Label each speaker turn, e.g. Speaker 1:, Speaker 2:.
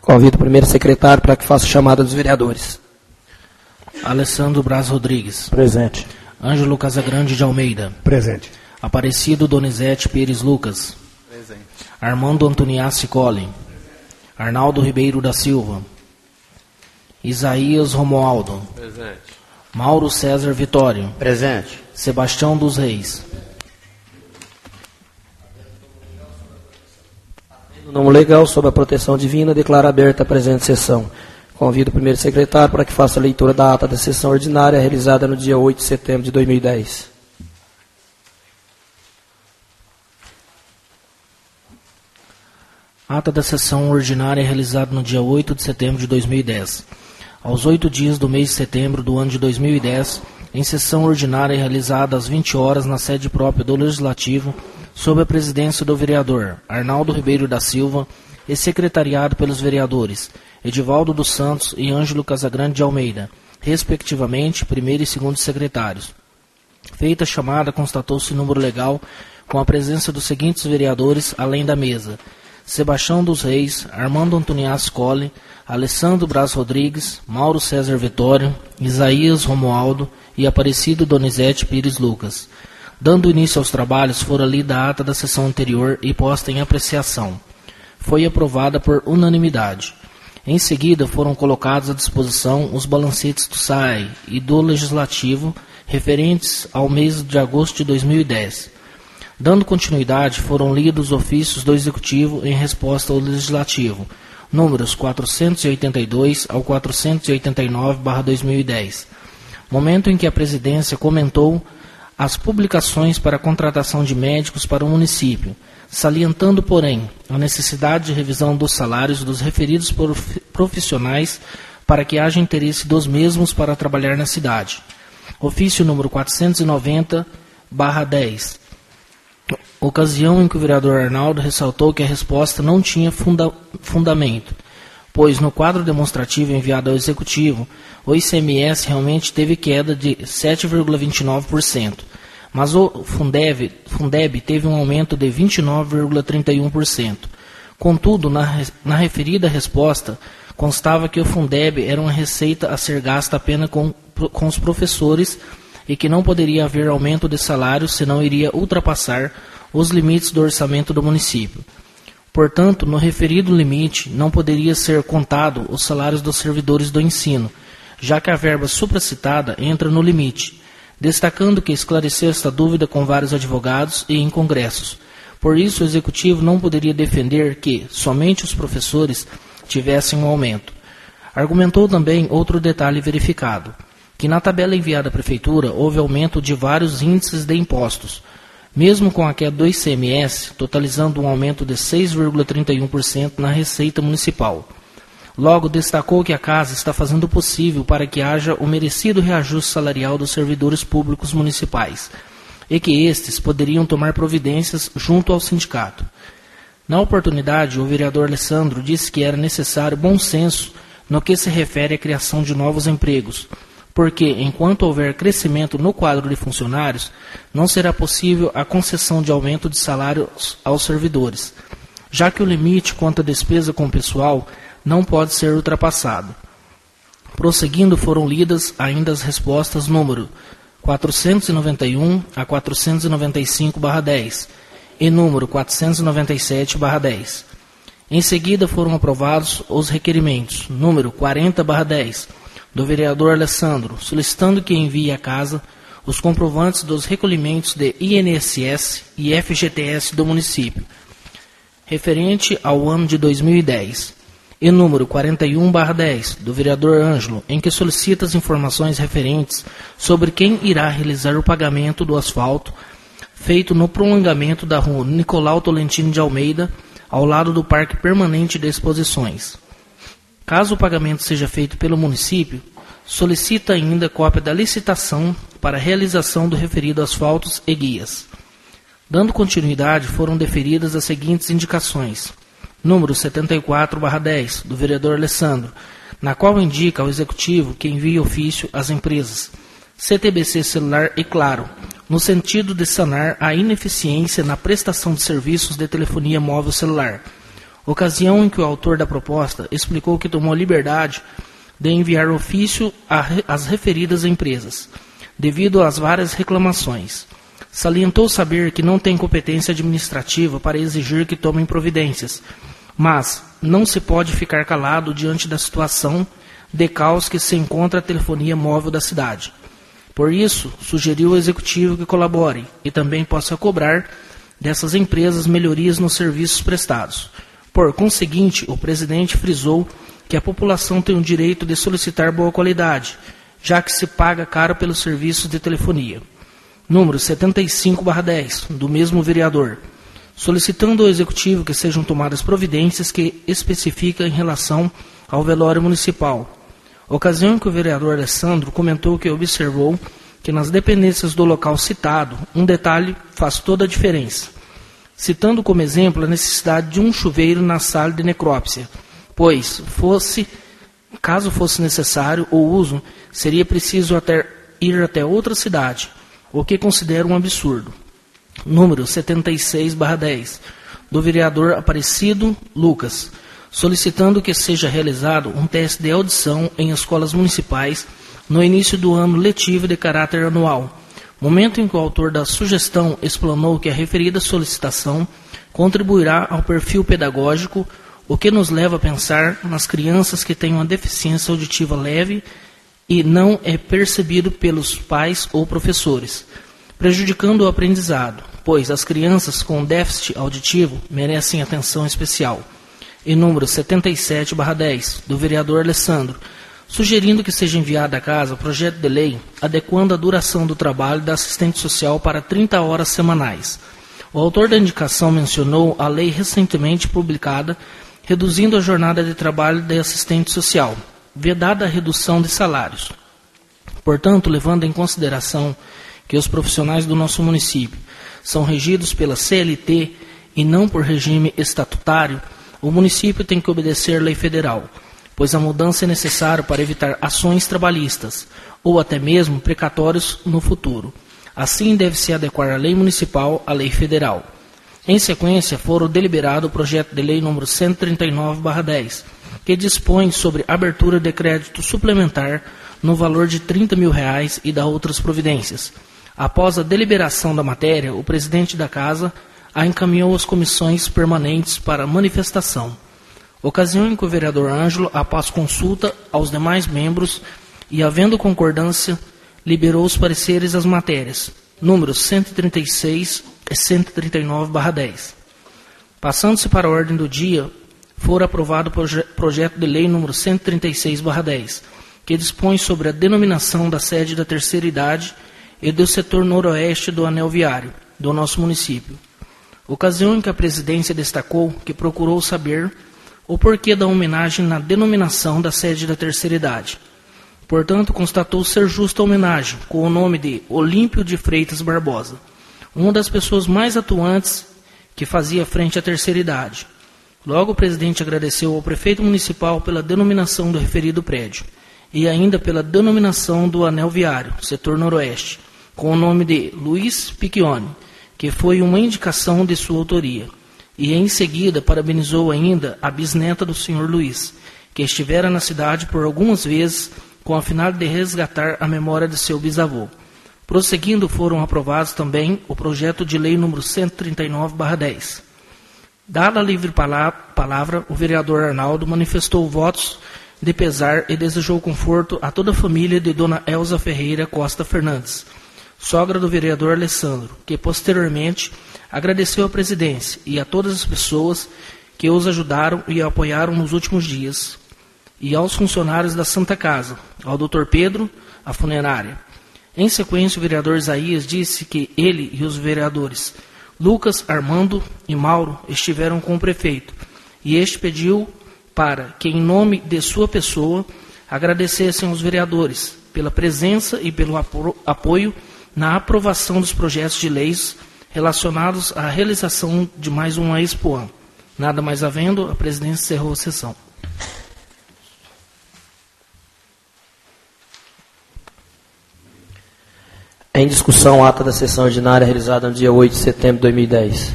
Speaker 1: Convido o primeiro secretário para que faça a chamada dos vereadores.
Speaker 2: Alessandro Braz Rodrigues.
Speaker 3: Presente.
Speaker 2: Ângelo Casagrande de Almeida.
Speaker 3: Presente.
Speaker 2: Aparecido Donizete Pires Lucas.
Speaker 4: Presente.
Speaker 2: Armando Antoniassi Colli. Arnaldo Ribeiro da Silva. Isaías Romualdo.
Speaker 4: Presente.
Speaker 2: Mauro César Vitório.
Speaker 5: Presente.
Speaker 2: Sebastião dos Reis.
Speaker 1: No nome legal, sob a proteção divina, declaro aberta a presente sessão. Convido o primeiro secretário para que faça a leitura da ata da sessão ordinária realizada no dia 8 de setembro de 2010.
Speaker 2: Ata da sessão ordinária realizada no dia 8 de setembro de 2010. Aos 8 dias do mês de setembro do ano de 2010, em sessão ordinária realizada às 20 horas na sede própria do Legislativo, sob a presidência do vereador Arnaldo Ribeiro da Silva e secretariado pelos vereadores Edivaldo dos Santos e Ângelo Casagrande de Almeida, respectivamente, primeiro e segundo secretários. Feita a chamada, constatou-se número legal com a presença dos seguintes vereadores, além da mesa: Sebastião dos Reis, Armando Antoniassi Colli, Alessandro Braz Rodrigues, Mauro César Vitório, Isaías Romualdo e Aparecido Donizete Pires Lucas. Dando início aos trabalhos, fora lida a ata da sessão anterior e posta em apreciação. Foi aprovada por unanimidade. Em seguida, foram colocados à disposição os balancetes do SAI e do Legislativo referentes ao mês de agosto de 2010. Dando continuidade, foram lidos os ofícios do Executivo em resposta ao Legislativo, números 482 ao 489/2010, momento em que a Presidência comentou as publicações para a contratação de médicos para o município, salientando, porém, a necessidade de revisão dos salários dos referidos profissionais para que haja interesse dos mesmos para trabalhar na cidade. Ofício número 490/10. Ocasião em que o vereador Arnaldo ressaltou que a resposta não tinha fundamento, pois no quadro demonstrativo enviado ao Executivo, o ICMS realmente teve queda de 7,29%, mas o Fundeb teve um aumento de 29,31%. Contudo, na referida resposta, constava que o Fundeb era uma receita a ser gasta apenas com os professores e que não poderia haver aumento de salário, senão iria ultrapassar os limites do orçamento do município. Portanto, no referido limite, não poderia ser contado os salários dos servidores do ensino, já que a verba supracitada entra no limite, destacando que esclareceu esta dúvida com vários advogados e em congressos. Por isso, o Executivo não poderia defender que somente os professores tivessem um aumento. Argumentou também outro detalhe verificado, que na tabela enviada à Prefeitura houve aumento de vários índices de impostos, mesmo com a queda do ICMS, totalizando um aumento de 6,31% na receita municipal. Logo, destacou que a Casa está fazendo o possível para que haja o merecido reajuste salarial dos servidores públicos municipais, e que estes poderiam tomar providências junto ao sindicato. Na oportunidade, o vereador Alessandro disse que era necessário bom senso no que se refere à criação de novos empregos, porque, enquanto houver crescimento no quadro de funcionários, não será possível a concessão de aumento de salários aos servidores, já que o limite quanto à despesa com o pessoal não pode ser ultrapassado. Prosseguindo, foram lidas ainda as respostas número 491 a 495/10 e número 497/10. Em seguida, foram aprovados os requerimentos número 40/10, do vereador Alessandro, solicitando que envie à Casa os comprovantes dos recolhimentos de INSS e FGTS do município, referente ao ano de 2010, e número 41/10, do vereador Ângelo, em que solicita as informações referentes sobre quem irá realizar o pagamento do asfalto feito no prolongamento da rua Nicolau Tolentino de Almeida, ao lado do Parque Permanente de Exposições. Caso o pagamento seja feito pelo município, solicita ainda cópia da licitação para a realização do referido asfaltos e guias. Dando continuidade, foram deferidas as seguintes indicações. Número 74/10, do vereador Alessandro, na qual indica ao Executivo que envie ofício às empresas CTBC Celular e Claro, no sentido de sanar a ineficiência na prestação de serviços de telefonia móvel celular, ocasião em que o autor da proposta explicou que tomou a liberdade de enviar ofício às referidas empresas, devido às várias reclamações. Salientou saber que não tem competência administrativa para exigir que tomem providências, mas não se pode ficar calado diante da situação de caos que se encontra a telefonia móvel da cidade. Por isso, sugeriu ao executivo que colabore e também possa cobrar dessas empresas melhorias nos serviços prestados. Por conseguinte, o presidente frisou que a população tem o direito de solicitar boa qualidade, já que se paga caro pelos serviços de telefonia. Número 75/10, do mesmo vereador, solicitando ao executivo que sejam tomadas providências que especifica em relação ao velório municipal. Ocasião em que o vereador Alessandro comentou que observou que nas dependências do local citado, um detalhe faz toda a diferença, citando como exemplo a necessidade de um chuveiro na sala de necrópsia, pois, caso fosse necessário o uso, seria preciso ir até outra cidade, o que considero um absurdo. Número 76/10, do vereador Aparecido Lucas, solicitando que seja realizado um teste de audição em escolas municipais no início do ano letivo de caráter anual, momento em que o autor da sugestão explanou que a referida solicitação contribuirá ao perfil pedagógico, o que nos leva a pensar nas crianças que têm uma deficiência auditiva leve e não é percebido pelos pais ou professores, prejudicando o aprendizado, pois as crianças com déficit auditivo merecem atenção especial. E número 77/10, do vereador Alessandro, sugerindo que seja enviado à casa projeto de lei adequando a duração do trabalho da assistente social para 30 horas semanais. O autor da indicação mencionou a lei recentemente publicada, reduzindo a jornada de trabalho da assistente social, vedada a redução de salários. Portanto, levando em consideração que os profissionais do nosso município são regidos pela CLT e não por regime estatutário, o município tem que obedecer à lei federal, pois a mudança é necessária para evitar ações trabalhistas ou até mesmo precatórios no futuro. Assim, deve-se adequar a lei municipal à lei federal. Em sequência, foram deliberado o projeto de lei número 139/10, que dispõe sobre abertura de crédito suplementar no valor de R$30 mil e da outras providências. Após a deliberação da matéria, o presidente da Casa a encaminhou às comissões permanentes para manifestação. Ocasião em que o vereador Ângelo, após consulta aos demais membros e havendo concordância, liberou os pareceres às matérias, números 136 e 139/10. Passando-se para a ordem do dia, for aprovado o projeto de lei número 136/10, que dispõe sobre a denominação da sede da terceira idade e do setor noroeste do anel viário do nosso município. Ocasião em que a presidência destacou que procurou saber o porquê da homenagem na denominação da sede da terceira idade. Portanto, constatou ser justa a homenagem com o nome de Olímpio de Freitas Barbosa, uma das pessoas mais atuantes que fazia frente à terceira idade. Logo, o presidente agradeceu ao prefeito municipal pela denominação do referido prédio e ainda pela denominação do anel viário, setor noroeste, com o nome de Luiz Piccioni, que foi uma indicação de sua autoria. E em seguida parabenizou ainda a bisneta do senhor Luiz, que estivera na cidade por algumas vezes com a finalidade de resgatar a memória de seu bisavô. Prosseguindo, foram aprovados também o projeto de lei número 139/10. Dada a livre palavra, o vereador Arnaldo manifestou votos de pesar e desejou conforto a toda a família de dona Elza Ferreira Costa Fernandes, sogra do vereador Alessandro, que posteriormente agradeceu à presidência e a todas as pessoas que os ajudaram e apoiaram nos últimos dias, e aos funcionários da Santa Casa, ao Dr. Pedro, a funerária. Em sequência, o vereador Isaías disse que ele e os vereadores Lucas, Armando e Mauro estiveram com o prefeito, e este pediu para que, em nome de sua pessoa, agradecessem aos vereadores pela presença e pelo apoio na aprovação dos projetos de leis relacionados à realização de mais uma Expoan. Nada mais havendo, a presidência encerrou a sessão.
Speaker 1: Em discussão, ata da sessão ordinária realizada no dia 8 de setembro de 2010.